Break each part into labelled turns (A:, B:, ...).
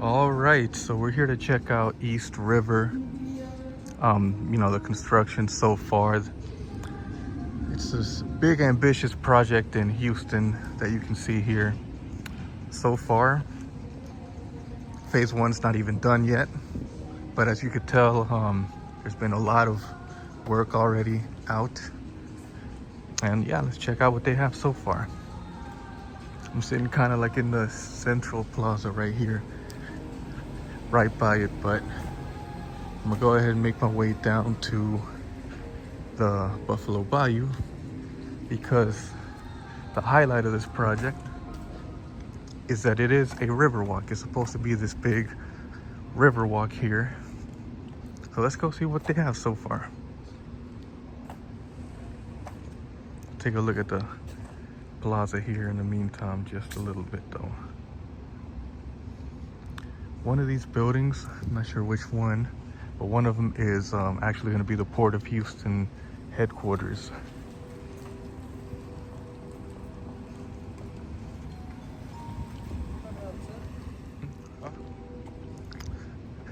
A: All right, so we're here to check out East River. The construction so far. It's this big ambitious project in Houston that you can see here. So far, phase one's not even done yet, but as you could tell, there's been a lot of work already out. And yeah, let's check out what they have so far. I'm sitting kind of like in the central plaza right here, right by it, but I'm gonna go ahead and make my way down to the Buffalo Bayou because the highlight of this project is that it is a riverwalk. It's supposed to be this big riverwalk here. So let's go see what they have so far. Take a look at the plaza here in the meantime, just a little bit though. One of these buildings, I'm not sure which one, but one of them is actually going to be the Port of Houston headquarters.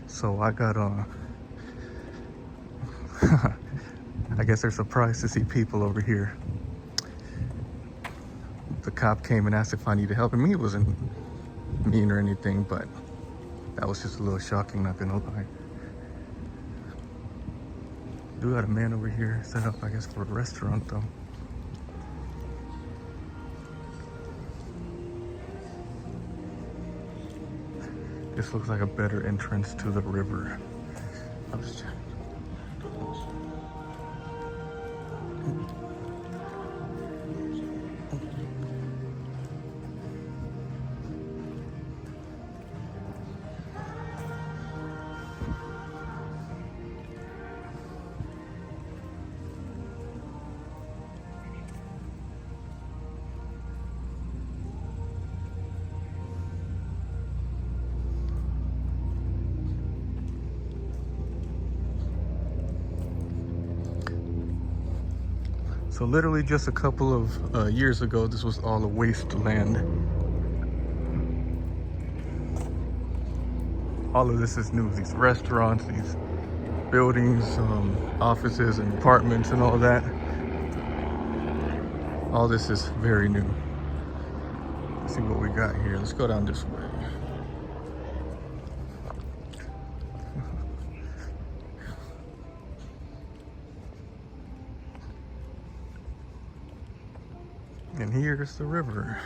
A: So I got I guess they're surprised to see people over here. The cop came and asked if I needed help. I mean, he wasn't mean or anything, but that was just a little shocking, not gonna lie. Do got a man over here set up, I guess, for a restaurant though. This looks like a better entrance to the river. I'll just check. So literally just a couple of years ago, this was all a wasteland. All of this is new. These restaurants, these buildings, offices and apartments and all that. All this is very new. Let's see what we got here. Let's go down this way. And here's the river.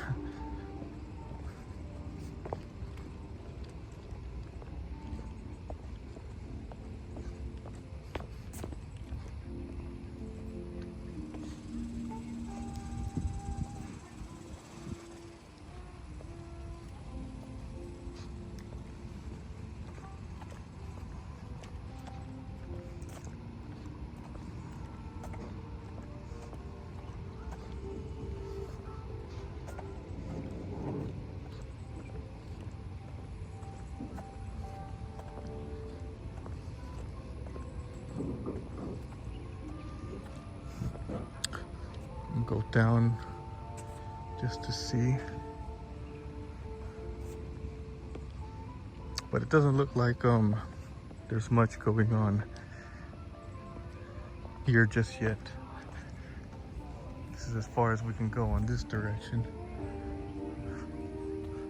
A: Go down just to see, but it doesn't look like there's much going on here just yet. This is as far as we can go in this direction.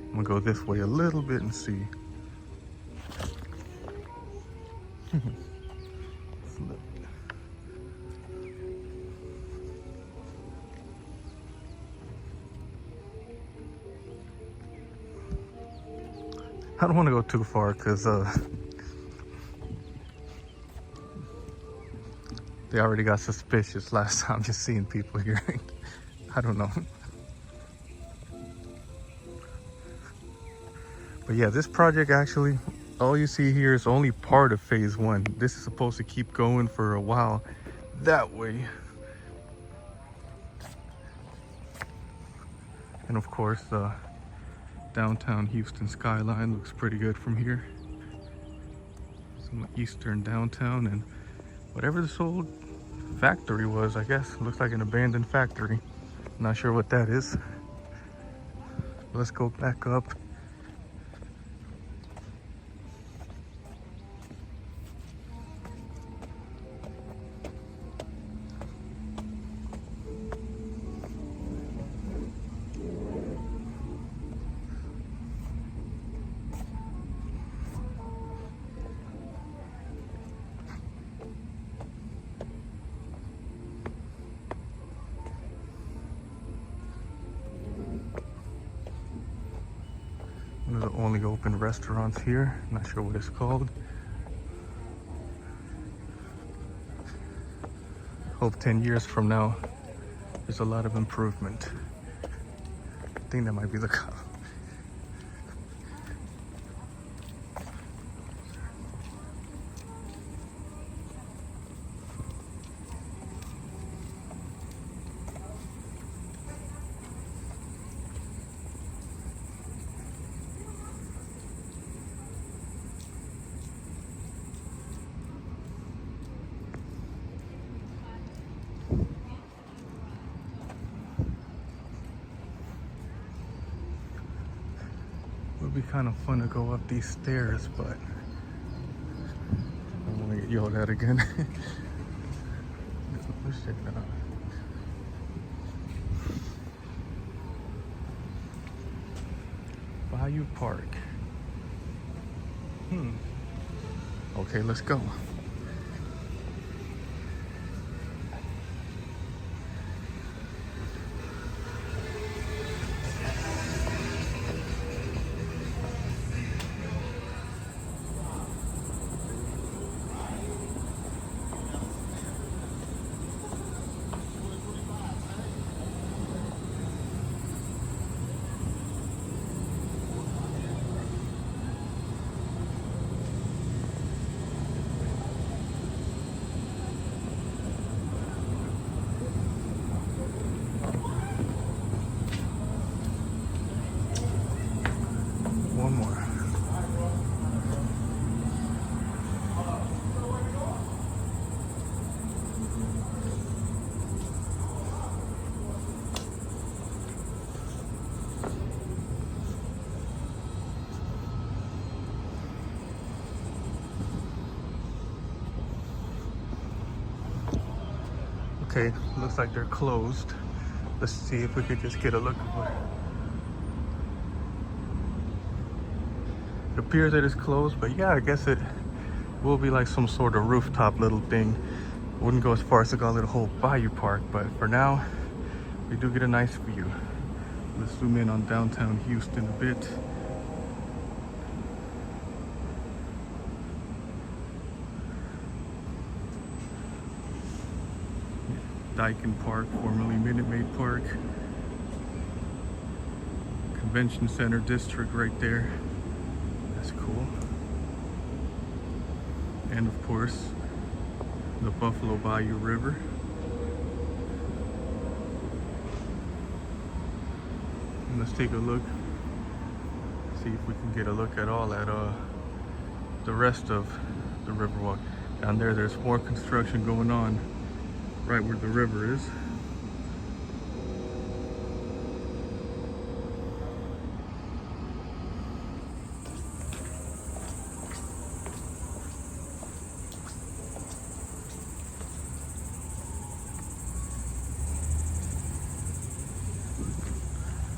A: I'm gonna go this way a little bit and see. I don't want to go too far because they already got suspicious last time just seeing people here. I don't know. But yeah, this project actually, all you see here is only part of phase one. This is supposed to keep going for a while that way. And of course, the downtown Houston skyline looks pretty good from here. Some eastern downtown, and whatever this old factory was, I guess, looks like an abandoned factory. Not sure what that is. Let's go back up. One of the only open restaurants here. Not sure what it's called. Hope 10 years from now there's a lot of improvement. I think that might be the cop. It would be kind of fun to go up these stairs, but I don't want to get yelled at again. Let's check that out. Bayou Park. Okay, let's go. One more. Okay, looks like they're closed. Let's see if we could just get a look at what. It appears that it's closed, but yeah, I guess it will be like some sort of rooftop little thing. Wouldn't go as far as to call it a whole Bayou Park, but for now, we do get a nice view. Let's zoom in on downtown Houston a bit. Dyken Park, formerly Minute Maid Park. Convention Center District right there. That's cool. And of course, the Buffalo Bayou River. And let's take a look, see if we can get a look at all at the rest of the Riverwalk. Down there, there's more construction going on right where the river is.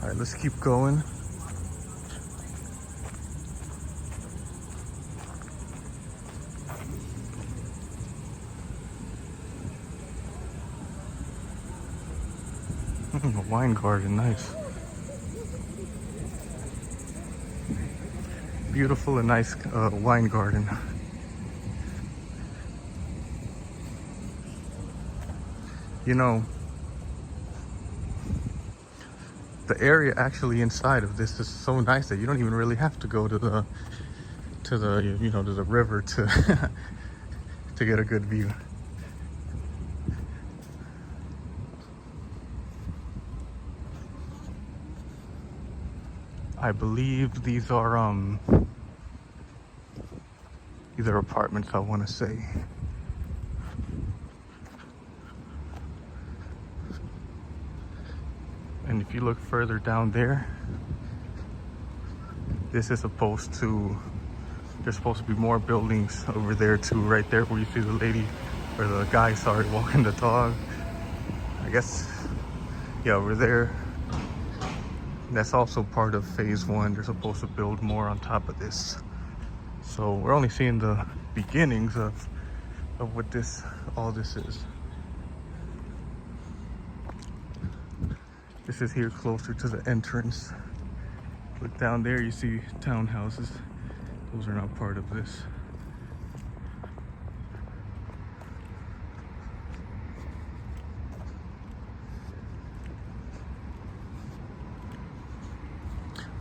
A: All right, let's keep going. A wine garden, nice. Beautiful and nice wine garden. You know, the area actually inside of this is so nice that you don't even really have to go to the you know, to the river to to get a good view. I believe these are either apartments, I want to say. And if you look further down there, this is supposed to, there's supposed to be more buildings over there too, right there where you see the lady, or the guy, sorry, walking the dog. I guess, yeah, over there. That's also part of phase 1. They're supposed to build more on top of this. So we're only seeing the beginnings of what all this is. This is here closer to the entrance. But down there you see townhouses. Those are not part of this.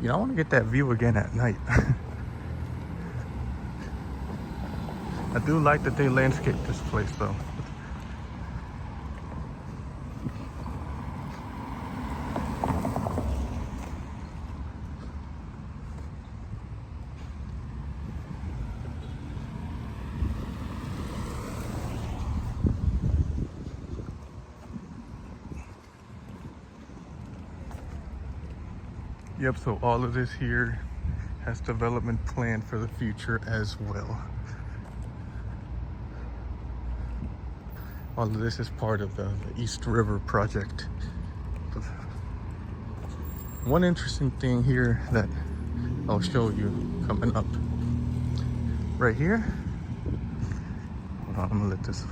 A: You know, I want to get that view again at night. I do like that they landscape this place though. Yep, so all of this here has development planned for the future as well. All of this is part of the East River project. One interesting thing here that I'll show you coming up. Right here. Hold on, I'm gonna let this.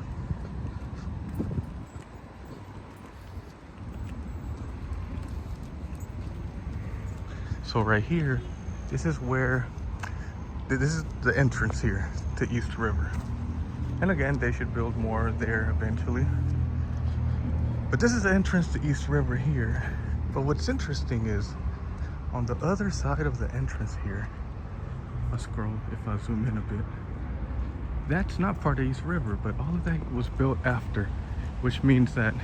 A: So right here, this is where, this is the entrance here to East River. And again, they should build more there eventually. But this is the entrance to East River here. But what's interesting is, on the other side of the entrance here, I'll scroll if I zoom in a bit. That's not part of East River, but all of that was built after, which means that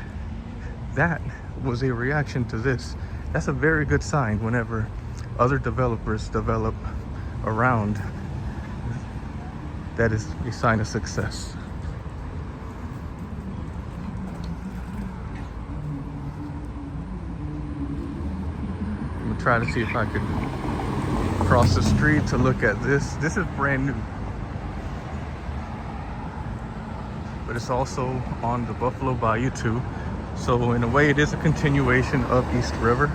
A: that was a reaction to this. That's a very good sign whenever other developers develop around. That is a sign of success. I'm gonna try to see if I could cross the street to look at this. This is brand new. But it's also on the Buffalo Bayou too. So in a way it is a continuation of East River.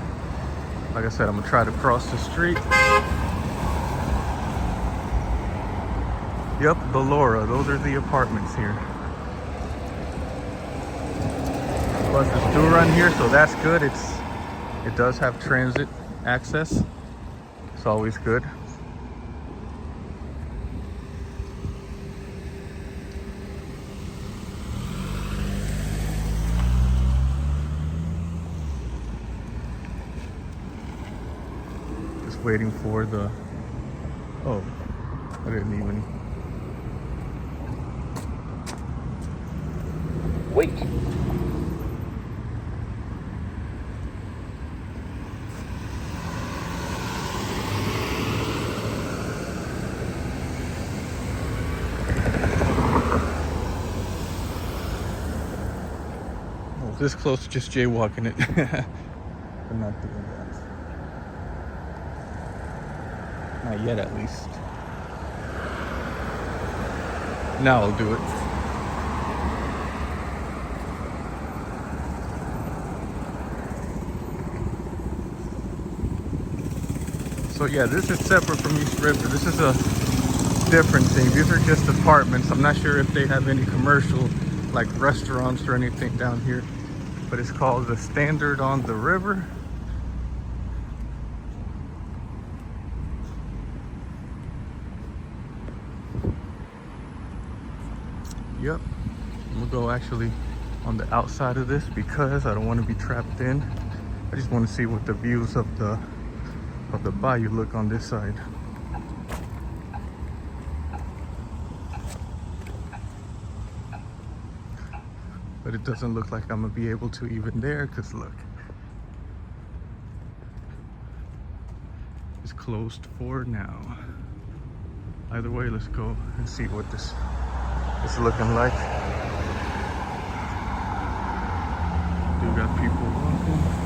A: Like I said, I'm gonna try to cross the street. Yep, Ballora, those are the apartments here. Buses do run here, so that's good. It does have transit access. It's always good. Waiting for the, oh, I didn't even wait. Oh, this close to just jaywalking it. I'm not doing that. Not yet, at least. Now I'll do it. So yeah, this is separate from East River. This is a different thing. These are just apartments. I'm not sure if they have any commercial, like restaurants or anything down here. But it's called the Standard on the River. Yep, I'm gonna go actually on the outside of this because I don't want to be trapped in. I just want to see what the views of the bayou look on this side. But it doesn't look like I'm gonna be able to even there because look, it's closed for now. Either way, let's go and see what this is looking like. Do got people walking.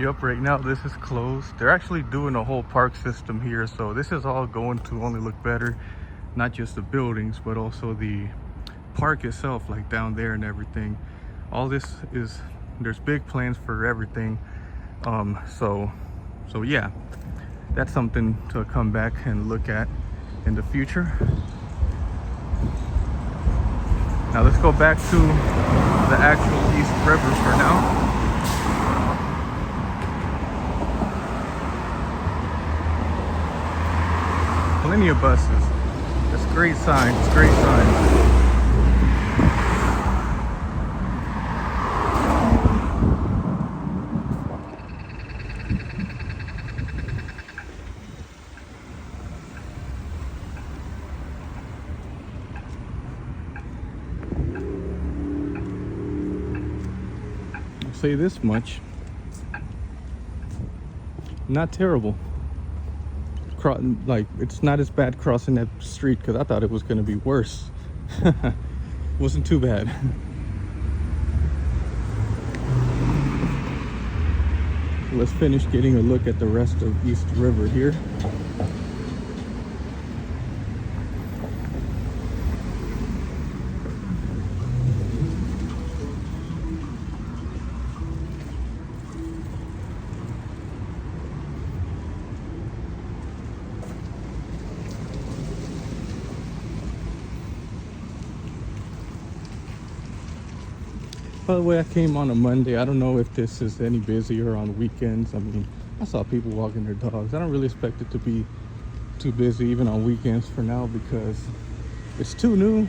A: Yep, right now this is closed. They're actually doing a whole park system here, so this is all going to only look better. Not just the buildings, but also the park itself, like down there and everything. All this is, there's big plans for everything. So yeah, that's something to come back and look at in the future. Now let's go back to the actual East River for now. Plenty of buses. That's great signs. It's great signs. I'll say this much. Not terrible. Like, it's not as bad crossing that street, because I thought it was going to be worse. Wasn't too bad. Let's finish getting a look at the rest of East River here. By the way, I came on a Monday. I don't know if this is any busier on weekends. I mean, I saw people walking their dogs. I don't really expect it to be too busy even on weekends for now, because it's too new.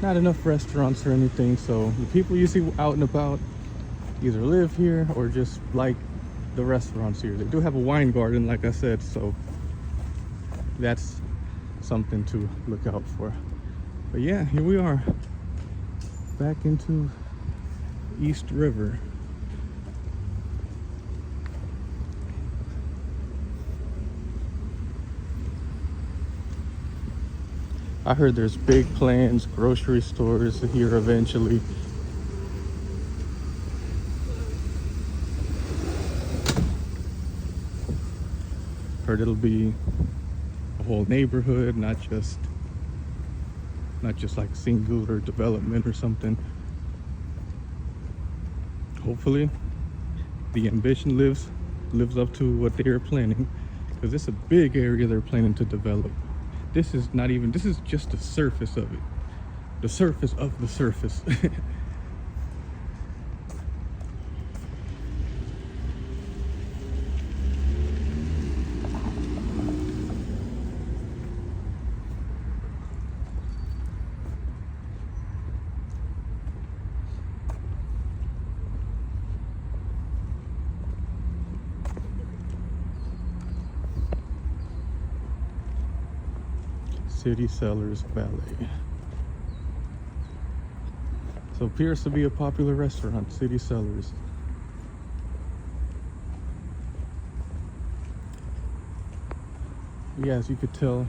A: Not enough restaurants or anything. So the people you see out and about either live here or just like the restaurants here. They do have a wine garden, like I said, so that's something to look out for. But yeah, here we are, back into East River. I heard there's big plans, grocery stores here eventually. Heard it'll be a whole neighborhood, not just like singular development or something. Hopefully the ambition lives up to what they are planning, because it's a big area they're planning to develop. This is just the surface of it. The surface of the surface. City Cellars Ballet. So appears to be a popular restaurant, City Cellars. Yeah, as you could tell,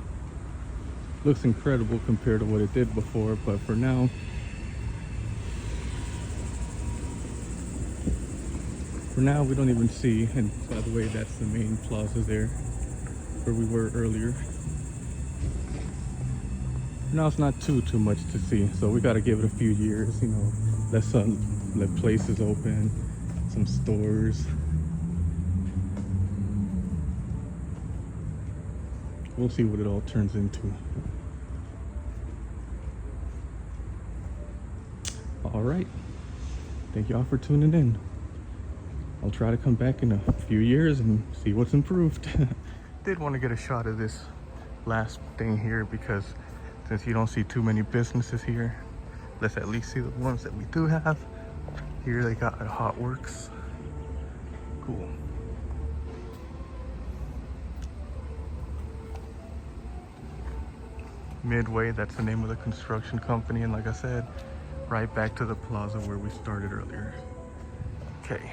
A: looks incredible compared to what it did before, but for now, we don't even see. And by the way, that's the main plaza there where we were earlier. Now it's not too much to see, so we got to give it a few years, you know, let places open, some stores. We'll see what it all turns into. All right, thank you all for tuning in. I'll try to come back in a few years and see what's improved. Did want to get a shot of this last thing here, because since you don't see too many businesses here, let's at least see the ones that we do have. Here they got a Hot Works. Cool. Midway, that's the name of the construction company. And like I said, right back to the plaza where we started earlier. Okay.